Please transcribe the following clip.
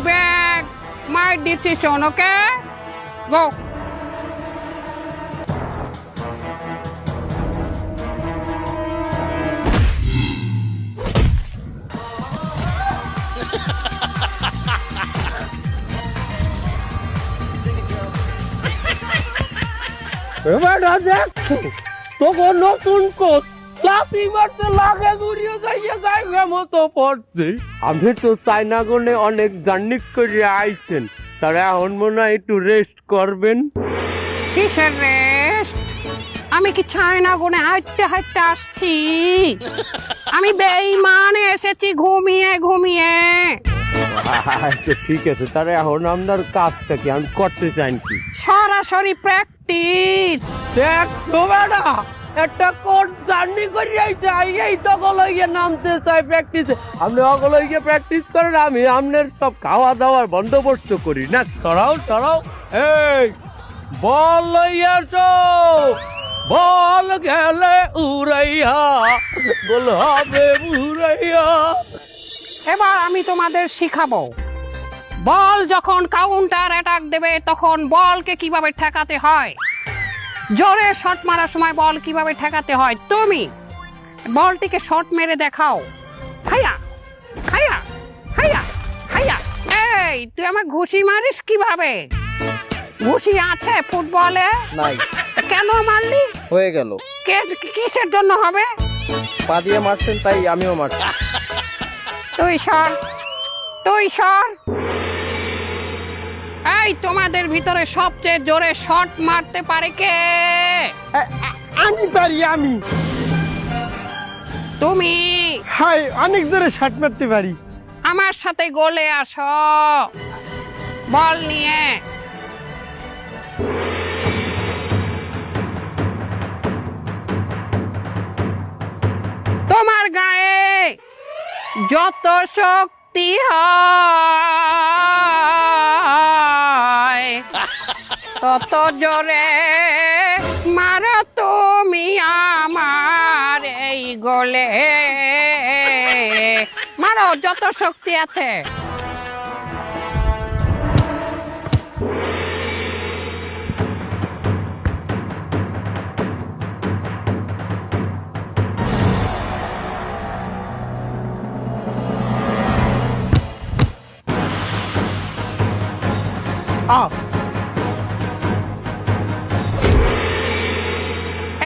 beg my decision, okay? Go. এবারে দেখো তখন নতুন কোচ লাথি মারতে লাগে ঘুরিয়ে যাইয়ে জায়গা মতো পড়ছে। আমি তো চায়নাগনে অনেক জার্নি করে আইছেন, তারা এখন মনে হয় একটু রেস্ট করবেন। কিসের রেস্ট? আমি কি চায়না গুনে হাঁটতে হাঁটতে আসছি? আমি বেঈমানে এসেছি ঘুমিয়ে ঘুমিয়ে। আচ্ছা ঠিক আছে, তারা এখন আপনার কাজটা কি আমি করতে চান কি? সরাসরি প্র্যাকটিস। দেখো বেটা একটা কোর্স জার্নি করে আইছে, এই তো গলইয়ে নামতে চাই প্র্যাকটিসে। আপনি অগলইয়ে প্র্যাকটিস করেন, আমি আপনার সব খাওয়া দাওয়ার বন্দোবস্ত করি না। সরাও এই বল লইয়াছো, বল গেলে উড়াইয়া, বল হবে উড়াইয়া। এবার আমি তোমাদের শিখাবো বল যখন কাউন্টার অ্যাটাক দেবে তখন বলকে কিভাবে ঠেকাতে হয়। জোরে শট মারার সময় বল কিভাবে ঠেকাতে হয়। তুমি বলটিকে শট মেরে দেখাও। হাইয়া হাইয়া হাইয়া হাইয়া। এই তুই আমার ঘুষি মারিস কিভাবে? ঘুষি আছে ফুটবলে? নাই। কেন মারলি? হয়ে গেল। কিসের জন্য হবে? পা দিয়ে মারছেন তাই আমিও মারছি। তুই সর। এই তোমাদের ভিতরে সবচেয়ে জোরে শট মারতে পারে কে? আমি পারি, আমি। তুমি। হাই, অনেক জোরে শট মারতে পারি। আমার সাথে গোলে আসো বল নিয়ে। তোমার গায়ে যত শক্তি হয় তত জোরে মারো তুমি আমার এই গোলে। মারো যত শক্তি আছে।